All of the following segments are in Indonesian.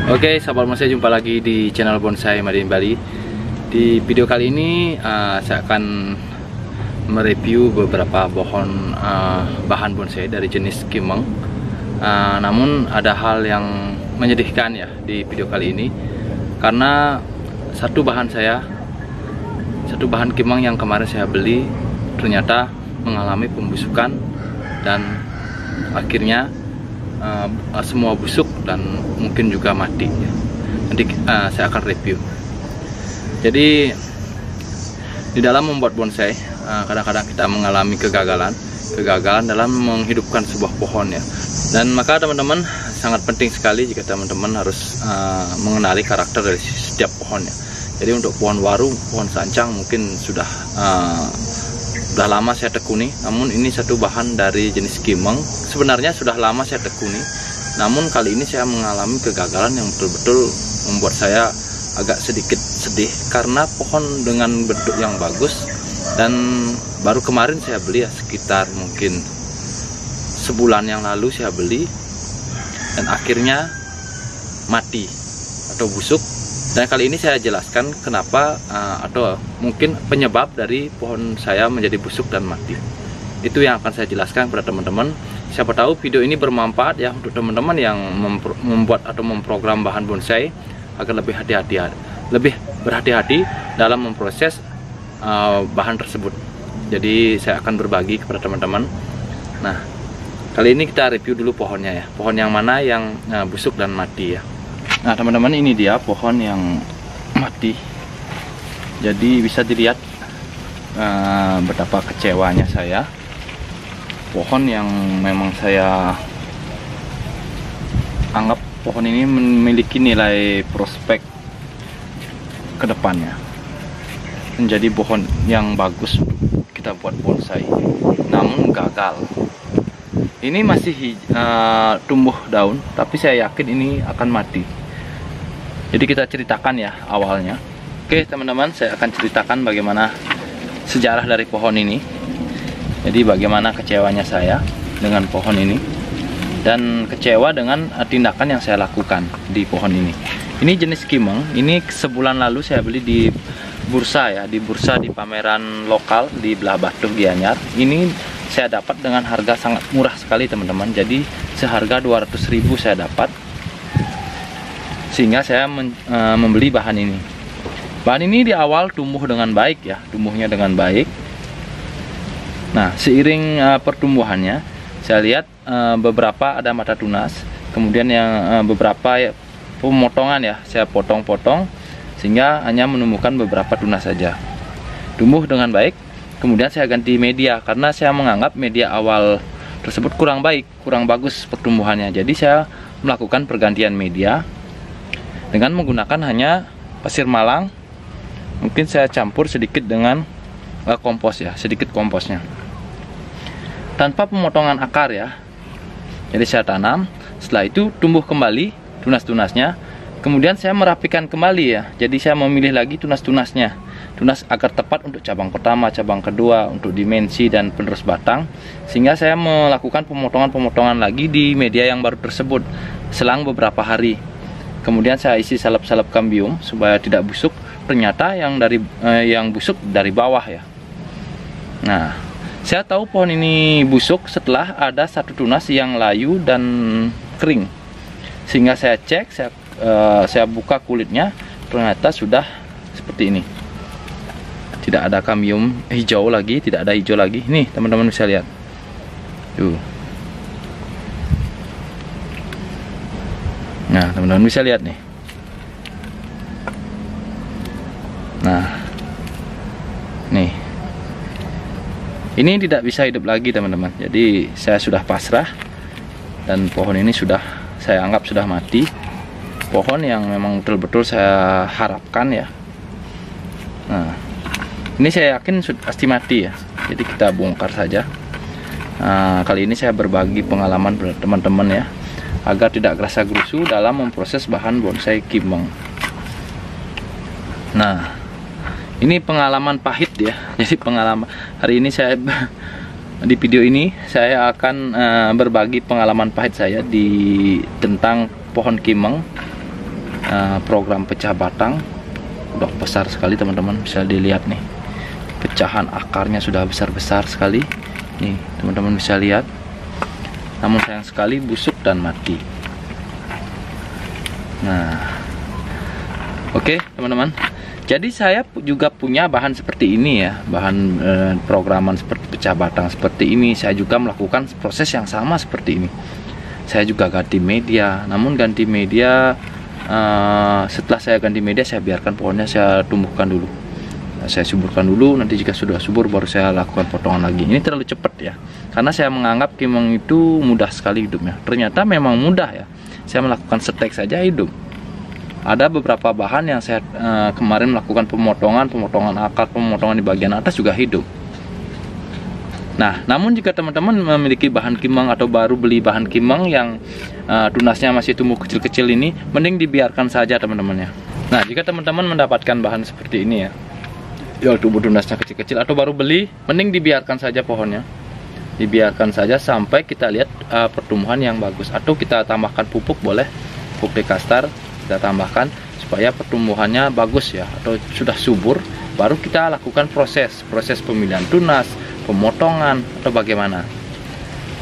Oke, sahabat bonsai, jumpa lagi di channel Bonsai Made in Bali. Di video kali ini saya akan mereview beberapa pohon bahan bonsai dari jenis kimeng. Namun ada hal yang menyedihkan ya di video kali ini, karena satu bahan kimeng yang kemarin saya beli ternyata mengalami pembusukan dan akhirnya semua busuk dan mungkin juga mati. Nanti saya akan review. Jadi di dalam membuat bonsai kadang-kadang kita mengalami kegagalan dalam menghidupkan sebuah pohon ya. Dan maka teman-teman, sangat penting sekali jika teman-teman harus mengenali karakter dari setiap pohonnya. Jadi untuk pohon waru, pohon sancang mungkin sudah lama saya tekuni, namun ini satu bahan dari jenis kimeng. Sebenarnya sudah lama saya tekuni, namun kali ini saya mengalami kegagalan yang betul-betul membuat saya agak sedikit sedih, karena pohon dengan bentuk yang bagus dan baru kemarin saya beli ya, sekitar mungkin sebulan yang lalu saya beli, dan akhirnya mati atau busuk. Dan kali ini saya jelaskan kenapa atau mungkin penyebab dari pohon saya menjadi busuk dan mati. Itu yang akan saya jelaskan kepada teman-teman. Siapa tahu video ini bermanfaat ya untuk teman-teman yang membuat atau memprogram bahan bonsai agar lebih berhati-hati dalam memproses bahan tersebut. Jadi saya akan berbagi kepada teman-teman. Nah, kali ini kita review dulu pohonnya ya. Pohon yang mana yang busuk dan mati ya. Nah teman-teman, ini dia pohon yang mati. Jadi bisa dilihat betapa kecewanya saya. Pohon yang memang saya anggap pohon ini memiliki nilai prospek ke depannya, menjadi pohon yang bagus untuk kita buat bonsai, namun gagal. Ini masih tumbuh daun, tapi saya yakin ini akan mati. Jadi kita ceritakan ya awalnya. Oke teman-teman, saya akan ceritakan bagaimana sejarah dari pohon ini. Jadi bagaimana kecewanya saya dengan pohon ini, dan kecewa dengan tindakan yang saya lakukan di pohon ini. Ini jenis kimeng. Ini sebulan lalu saya beli di bursa ya, di pameran lokal di Belah Batu Gianyar. Ini saya dapat dengan harga sangat murah sekali teman-teman. Jadi seharga 200.000 saya dapat, sehingga saya membeli bahan ini. Bahan ini di awal tumbuh dengan baik ya, tumbuhnya dengan baik. Nah, seiring pertumbuhannya saya lihat beberapa ada mata tunas, kemudian yang beberapa pemotongan ya, saya potong-potong sehingga hanya menemukan beberapa tunas saja. Tumbuh dengan baik. Kemudian saya ganti media karena saya menganggap media awal tersebut kurang baik, kurang bagus pertumbuhannya. Jadi saya melakukan pergantian media dengan menggunakan hanya pasir malang. Mungkin saya campur sedikit dengan kompos ya, sedikit komposnya, tanpa pemotongan akar ya. Jadi saya tanam, setelah itu tumbuh kembali tunas-tunasnya. Kemudian saya merapikan kembali ya. Jadi saya memilih lagi tunas-tunasnya, tunas agar tepat untuk cabang pertama, cabang kedua, untuk dimensi dan penerus batang. Sehingga saya melakukan pemotongan-pemotongan lagi di media yang baru tersebut selang beberapa hari. Kemudian saya isi salep-salep kambium supaya tidak busuk. Ternyata yang busuk dari bawah ya. Nah, saya tahu pohon ini busuk setelah ada satu tunas yang layu dan kering. Sehingga saya cek, saya buka kulitnya, ternyata sudah seperti ini. Tidak ada kambium hijau lagi, tidak ada hijau lagi. Nih teman-teman bisa lihat. Tuh. Nah teman-teman bisa lihat nih. Nah, nih, ini tidak bisa hidup lagi teman-teman. Jadi saya sudah pasrah, dan pohon ini sudah saya anggap sudah mati. Pohon yang memang betul-betul saya harapkan ya. Nah, ini saya yakin sudah pasti mati ya. Jadi kita bongkar saja. Kali ini saya berbagi pengalaman pada teman-teman ya, agar tidak gerasa gerusu dalam memproses bahan bonsai kimeng. Nah, ini pengalaman pahit ya. Jadi pengalaman hari ini saya di video ini saya akan berbagi pengalaman pahit saya tentang pohon kimeng program pecah batang. Udah besar sekali teman-teman, bisa dilihat nih, pecahan akarnya sudah besar-besar sekali nih teman-teman bisa lihat. Namun sayang sekali busuk dan mati. Nah, oke teman-teman, jadi saya juga punya bahan seperti ini ya, bahan programan seperti pecah batang seperti ini. Saya juga melakukan proses yang sama seperti ini. Saya juga ganti media, namun ganti media setelah saya ganti media, saya biarkan pohonnya saya tumbuhkan dulu, saya suburkan dulu. Nanti jika sudah subur baru saya lakukan potongan lagi. Ini terlalu cepat ya, karena saya menganggap kimeng itu mudah sekali hidupnya. Ternyata memang mudah ya, saya melakukan setek saja hidup. Ada beberapa bahan yang saya kemarin melakukan pemotongan akar, pemotongan di bagian atas juga hidup. Nah, namun jika teman-teman memiliki bahan kimeng atau baru beli bahan kimeng yang tunasnya masih tumbuh kecil-kecil ini, mending dibiarkan saja teman-teman ya. Nah, jika teman-teman mendapatkan bahan seperti ini ya, yang tumbuh tunasnya kecil-kecil atau baru beli, mending dibiarkan saja pohonnya. Dibiarkan saja sampai kita lihat pertumbuhan yang bagus, atau kita tambahkan pupuk, boleh pupuk dekastar kita tambahkan supaya pertumbuhannya bagus ya, atau sudah subur, baru kita lakukan proses pemilihan tunas, pemotongan atau bagaimana.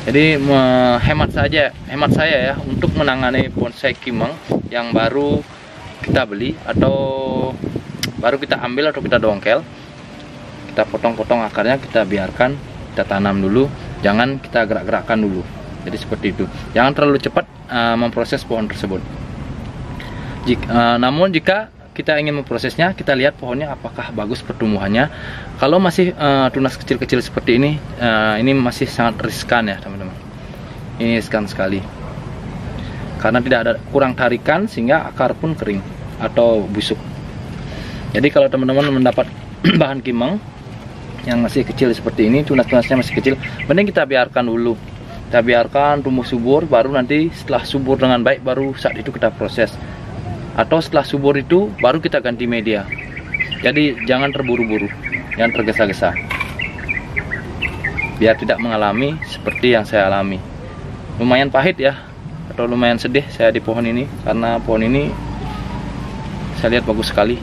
Jadi hemat saya ya untuk menangani bonsai kimeng yang baru kita beli atau baru kita ambil atau kita dongkel, kita potong-potong akarnya, kita biarkan, kita tanam dulu, jangan kita gerak-gerakkan dulu. Jadi seperti itu, jangan terlalu cepat memproses pohon tersebut. Namun jika kita ingin memprosesnya, kita lihat pohonnya apakah bagus pertumbuhannya. Kalau masih tunas kecil-kecil seperti ini masih sangat riskan ya teman-teman. Ini riskan sekali, karena tidak ada, kurang tarikan sehingga akar pun kering atau busuk. Jadi kalau teman-teman mendapat bahan kimeng yang masih kecil seperti ini, tunas-tunasnya masih kecil, mending kita biarkan dulu. Kita biarkan tumbuh subur, baru nanti setelah subur dengan baik, baru saat itu kita proses. Atau setelah subur itu baru kita ganti media. Jadi jangan terburu-buru, jangan tergesa-gesa, biar tidak mengalami seperti yang saya alami. Lumayan pahit ya, atau lumayan sedih saya di pohon ini, karena pohon ini saya lihat bagus sekali,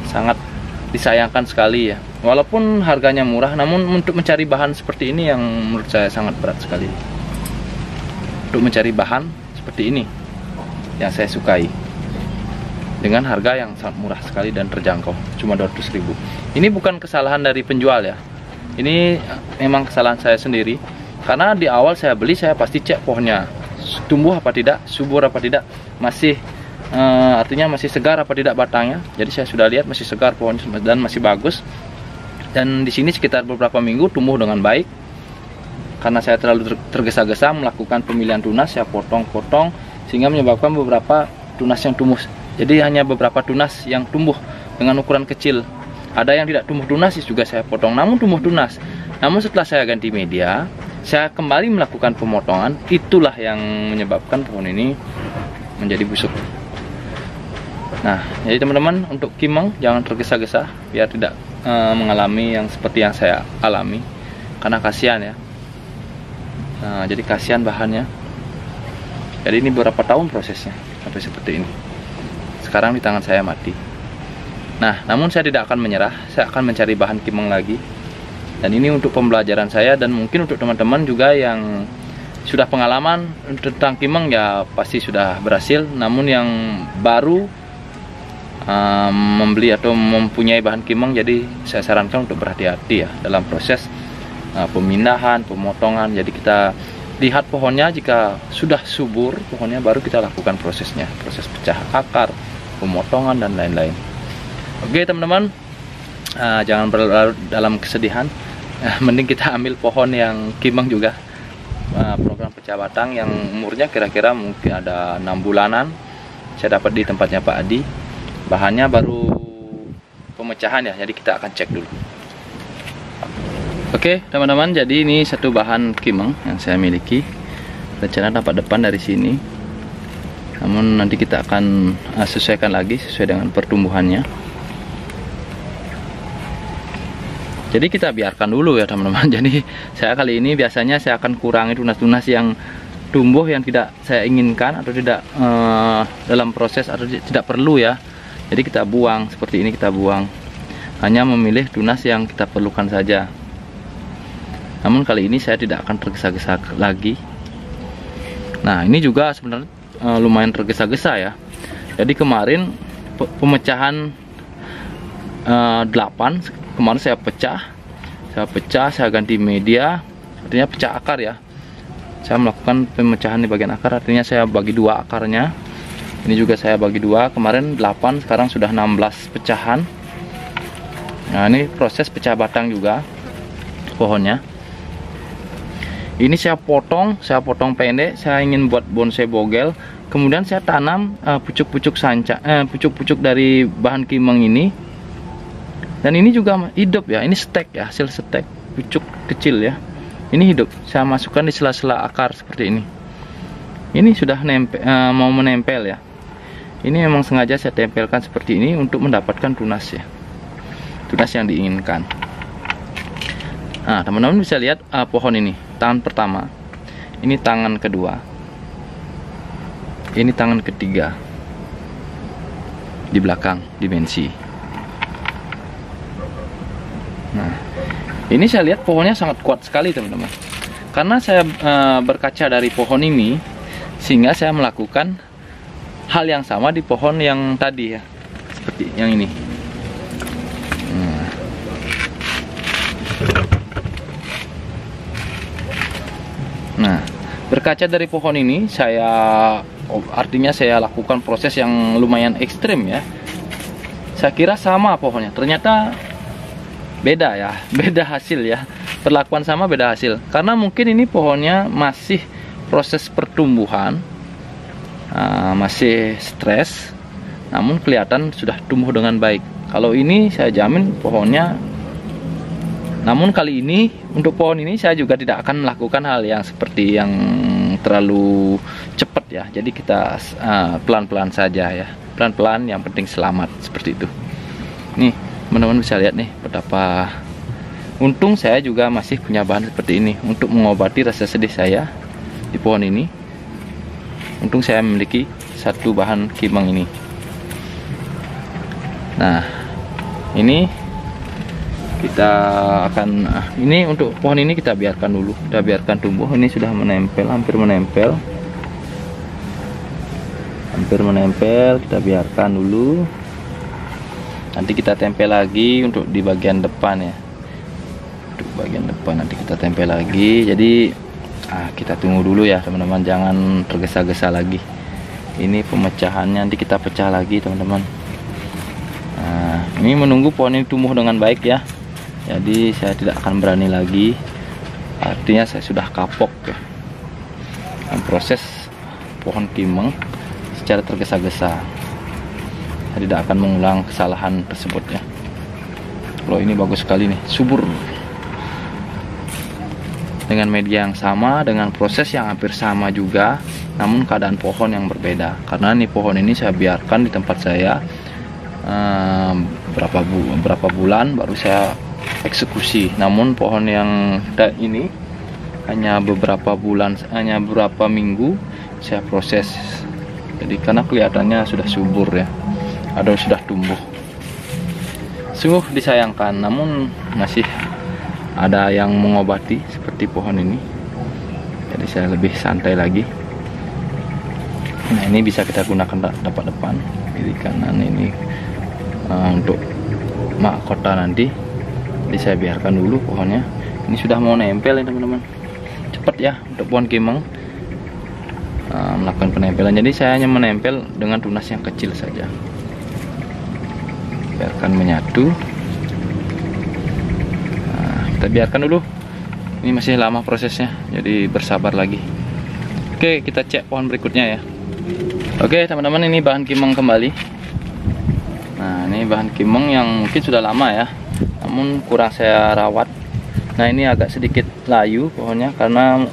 sangat disayangkan sekali ya. Walaupun harganya murah, namun untuk mencari bahan seperti ini yang menurut saya sangat berat sekali. Untuk mencari bahan seperti ini yang saya sukai, dengan harga yang sangat murah sekali dan terjangkau, cuma 200.000. Ini bukan kesalahan dari penjual ya, ini memang kesalahan saya sendiri, karena di awal saya beli, saya pasti cek pohonnya tumbuh apa tidak, subur apa tidak, masih artinya masih segar apa tidak batangnya. Jadi saya sudah lihat masih segar pohon dan masih bagus, dan di sini sekitar beberapa minggu tumbuh dengan baik. Karena saya terlalu tergesa-gesa melakukan pemilihan tunas, saya potong-potong sehingga menyebabkan beberapa tunas yang tumbuh. Jadi hanya beberapa tunas yang tumbuh dengan ukuran kecil. Ada yang tidak tumbuh tunas juga saya potong, namun tumbuh tunas. Namun setelah saya ganti media, saya kembali melakukan pemotongan. Itulah yang menyebabkan pohon ini menjadi busuk. Nah, jadi teman-teman, untuk kimeng jangan tergesa-gesa biar tidak mengalami yang seperti yang saya alami. Karena kasihan ya. Nah, jadi kasihan bahannya. Jadi ini beberapa tahun prosesnya sampai seperti ini. Sekarang di tangan saya mati. Nah, namun saya tidak akan menyerah. Saya akan mencari bahan kimeng lagi. Dan ini untuk pembelajaran saya, dan mungkin untuk teman-teman juga yang sudah pengalaman tentang kimeng ya pasti sudah berhasil. Namun yang baru membeli atau mempunyai bahan kimeng, jadi saya sarankan untuk berhati-hati ya dalam proses pemindahan, pemotongan. Jadi kita lihat pohonnya, jika sudah subur pohonnya baru kita lakukan prosesnya, proses pecah akar, pemotongan dan lain-lain. Oke teman-teman, jangan berlarut dalam kesedihan. Mending kita ambil pohon yang kimeng juga, program pecah batang yang umurnya kira-kira mungkin ada 6 bulanan. Saya dapat di tempatnya Pak Adi. Bahannya baru pemecahan ya, jadi kita akan cek dulu. Oke teman-teman, jadi ini satu bahan kimeng yang saya miliki. Rencana dapat depan dari sini, namun nanti kita akan sesuaikan lagi sesuai dengan pertumbuhannya. Jadi kita biarkan dulu ya teman-teman. Jadi saya kali ini biasanya saya akan kurangi tunas-tunas yang tumbuh yang tidak saya inginkan atau tidak dalam proses atau tidak perlu ya, jadi kita buang. Seperti ini kita buang, hanya memilih tunas yang kita perlukan saja. Namun kali ini saya tidak akan tergesa-gesa lagi. Nah, ini juga sebenarnya lumayan tergesa-gesa ya. Jadi kemarin pemecahan 8 kemarin saya pecah, saya ganti media, artinya pecah akar ya. Saya melakukan pemecahan di bagian akar, artinya saya bagi dua akarnya. Ini juga saya bagi dua, kemarin 8, sekarang sudah 16 pecahan. Nah, ini proses pecah batang juga pohonnya. Ini saya potong pendek, saya ingin buat bonsai bogel. Kemudian saya tanam pucuk-pucuk pucuk-pucuk dari bahan kimeng ini. Dan ini juga hidup ya, ini stek ya, hasil stek pucuk kecil ya. Ini hidup, saya masukkan di sela-sela akar seperti ini. Ini sudah mau menempel ya. Ini memang sengaja saya tempelkan seperti ini untuk mendapatkan tunas ya, tunas yang diinginkan. Nah, teman-teman bisa lihat pohon ini, tangan pertama, ini tangan kedua, ini tangan ketiga di belakang dimensi. Nah, ini saya lihat pohonnya sangat kuat sekali teman-teman, karena saya berkaca dari pohon ini, sehingga saya melakukan hal yang sama di pohon yang tadi ya, seperti yang ini. Nah, berkaca dari pohon ini, artinya saya lakukan proses yang lumayan ekstrim ya. Saya kira sama pohonnya, ternyata beda ya, beda hasil ya. Perlakuan sama, beda hasil. Karena mungkin ini pohonnya masih proses pertumbuhan, masih stres, namun kelihatan sudah tumbuh dengan baik. Kalau ini saya jamin pohonnya. Namun kali ini untuk pohon ini saya juga tidak akan melakukan hal yang seperti yang terlalu cepat ya. Jadi kita pelan-pelan saja ya, pelan-pelan, yang penting selamat, seperti itu. Nih teman-teman bisa lihat nih betapa untung saya juga masih punya bahan seperti ini untuk mengobati rasa sedih saya di pohon ini. Untung saya memiliki satu bahan kimeng ini. Nah, ini kita akan ini untuk pohon ini kita biarkan dulu, kita biarkan tumbuh. Ini sudah menempel, hampir menempel, kita biarkan dulu. Nanti kita tempel lagi untuk di bagian depan ya, untuk bagian depan nanti kita tempel lagi. Jadi kita tunggu dulu ya teman-teman, jangan tergesa-gesa lagi. Ini pemecahannya nanti kita pecah lagi teman-teman. Nah, ini menunggu pohon ini tumbuh dengan baik ya. Jadi saya tidak akan berani lagi, artinya saya sudah kapok ya dalam proses pohon kimeng secara tergesa-gesa. Saya tidak akan mengulang kesalahan tersebut ya. Kalau ini bagus sekali nih, subur, dengan media yang sama, dengan proses yang hampir sama juga, namun keadaan pohon yang berbeda. Karena nih pohon ini saya biarkan di tempat saya berapa bulan baru saya eksekusi. Namun pohon yang ini hanya beberapa bulan, hanya beberapa minggu saya proses. Jadi karena kelihatannya sudah subur ya, atau sudah tumbuh. Sungguh disayangkan, namun masih ada yang mengobati seperti pohon ini. Jadi saya lebih santai lagi. Nah, ini bisa kita gunakan depan, kiri kanan ini untuk mahkota nanti. Jadi saya biarkan dulu pohonnya. Ini sudah mau nempel ya teman-teman. Cepat ya untuk pohon kimeng melakukan penempelan. Jadi saya hanya menempel dengan tunas yang kecil saja. Biarkan menyatu. Nah, kita biarkan dulu. Ini masih lama prosesnya, jadi bersabar lagi. Oke, kita cek pohon berikutnya ya. Oke teman-teman, ini bahan kimeng kembali. Nah, ini bahan kimeng yang mungkin sudah lama ya, namun kurang saya rawat. Nah, ini agak sedikit layu pohonnya karena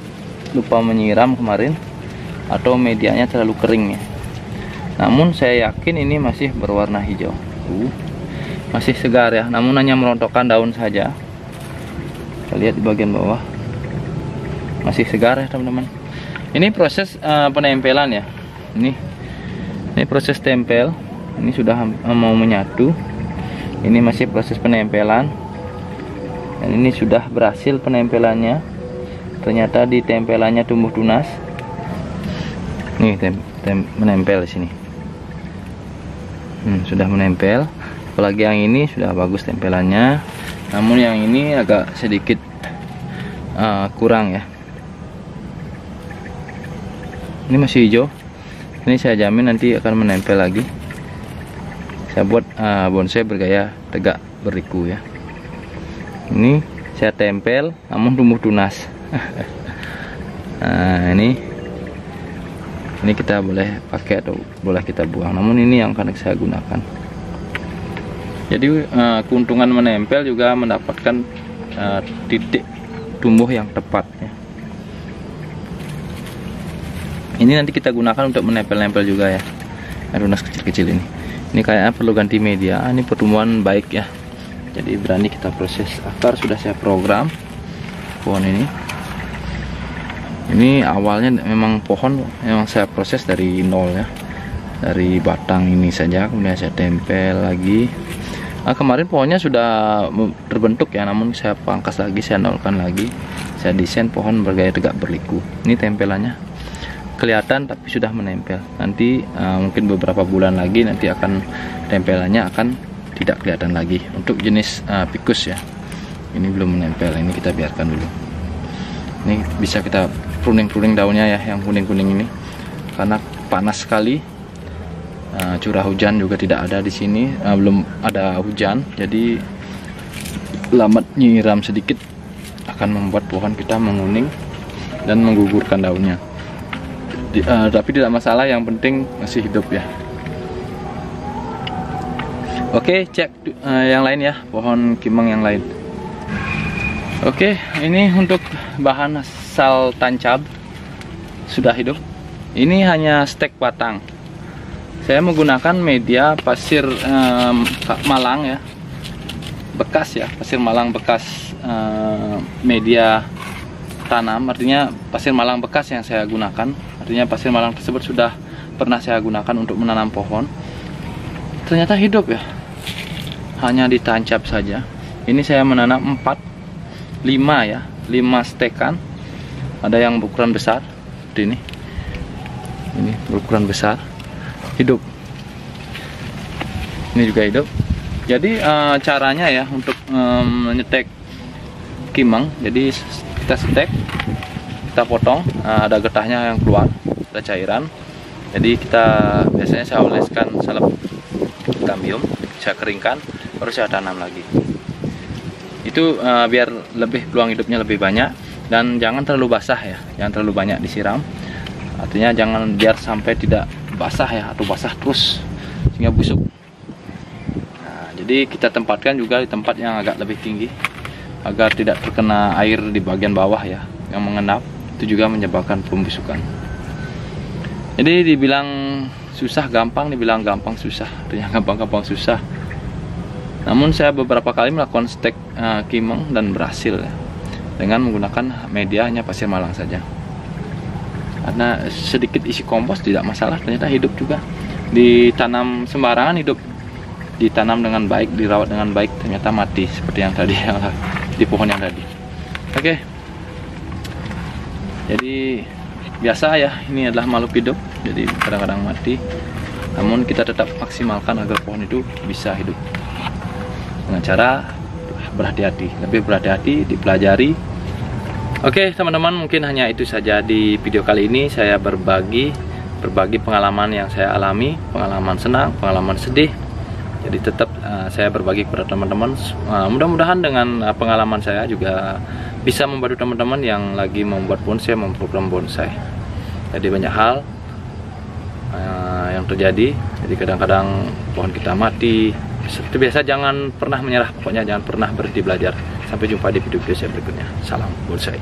lupa menyiram kemarin atau medianya terlalu kering ya. Namun saya yakin ini masih berwarna hijau, masih segar ya, namun hanya merontokkan daun saja. Kita lihat di bagian bawah masih segar ya teman-teman. Ini proses penempelan ya. Ini proses tempel. Ini sudah mau menyatu. Ini masih proses penempelan. Dan ini sudah berhasil penempelannya. Ternyata di tempelannya tumbuh tunas. Nih menempel di sini. Sudah menempel. Apalagi yang ini sudah bagus tempelannya. Namun yang ini agak sedikit kurang ya. Ini masih hijau. Ini saya jamin nanti akan menempel lagi. Saya buat bonsai bergaya tegak berliku ya. Ini saya tempel namun tumbuh tunas. Nah, ini kita boleh pakai atau boleh kita buang. Namun ini yang akan saya gunakan. Jadi keuntungan menempel juga mendapatkan titik tumbuh yang tepat ya. Ini nanti kita gunakan untuk menempel-nempel juga ya. Tunas kecil-kecil ini. Ini kayaknya perlu ganti media. Ini pertumbuhan baik ya. Jadi berani kita proses akar, sudah saya program pohon ini. Ini awalnya memang pohon memang saya proses dari nol ya. Dari batang ini saja, kemudian saya tempel lagi. Kemarin pohonnya sudah terbentuk ya, namun saya pangkas lagi, saya nolkan lagi. Saya desain pohon bergaya tegak berliku. Ini tempelannya kelihatan tapi sudah menempel. Nanti mungkin beberapa bulan lagi nanti akan tempelannya akan tidak kelihatan lagi. Untuk jenis ficus ya, ini belum menempel, ini kita biarkan dulu. Ini bisa kita pruning daunnya ya, yang kuning-kuning ini karena panas sekali. Curah hujan juga tidak ada di sini, belum ada hujan, jadi lambat nyiram sedikit akan membuat pohon kita menguning dan menggugurkan daunnya. Tapi tidak masalah, yang penting masih hidup ya. Oke, cek yang lain ya, pohon kimeng yang lain. Oke, ini untuk bahan asal tancap sudah hidup. Ini hanya stek batang. Saya menggunakan media pasir Malang ya, bekas ya, pasir Malang bekas, media tanam, artinya pasir Malang bekas yang saya gunakan. Artinya pasir Malang tersebut sudah pernah saya gunakan untuk menanam pohon. Ternyata hidup ya, hanya ditancap saja. Ini saya menanam 5 ya, 5 stekan. Ada yang berukuran besar seperti ini. Ini berukuran besar, hidup. Ini juga hidup. Jadi caranya ya untuk menyetek kimeng, jadi kita setek, kita potong, ada getahnya yang keluar, ada cairan. Jadi kita biasanya saya oleskan salep kambium, saya keringkan, baru saya tanam lagi. Itu biar lebih peluang hidupnya lebih banyak, dan jangan terlalu basah ya, jangan terlalu banyak disiram. Artinya jangan biar sampai tidak basah ya, atau basah terus sehingga busuk. Nah, jadi kita tempatkan juga di tempat yang agak lebih tinggi agar tidak terkena air di bagian bawah ya, yang mengendap. Itu juga menyebabkan pembusukan. Jadi dibilang susah gampang, dibilang gampang susah, artinya gampang susah. Namun saya beberapa kali melakukan stek kimeng dan berhasil ya, dengan menggunakan media hanya pasir Malang saja. Karena sedikit isi kompos tidak masalah, ternyata hidup juga. Ditanam sembarangan hidup, ditanam dengan baik, dirawat dengan baik, ternyata mati seperti yang tadi di pohon yang tadi. Oke. Jadi biasa ya, ini adalah makhluk hidup, jadi kadang-kadang mati. Namun kita tetap maksimalkan agar pohon itu bisa hidup dengan cara berhati-hati, lebih berhati-hati, dipelajari. Oke teman-teman, mungkin hanya itu saja di video kali ini. Saya berbagi pengalaman yang saya alami, pengalaman senang, pengalaman sedih. Jadi tetap saya berbagi kepada teman-teman. Mudah-mudahan dengan pengalaman saya juga bisa membantu teman-teman yang lagi membuat bonsai, memprogram bonsai. Jadi banyak hal yang terjadi. Jadi kadang-kadang pohon kita mati. Seperti biasa, jangan pernah menyerah. Pokoknya jangan pernah berhenti belajar. Sampai jumpa di video-video saya berikutnya. Salam bonsai.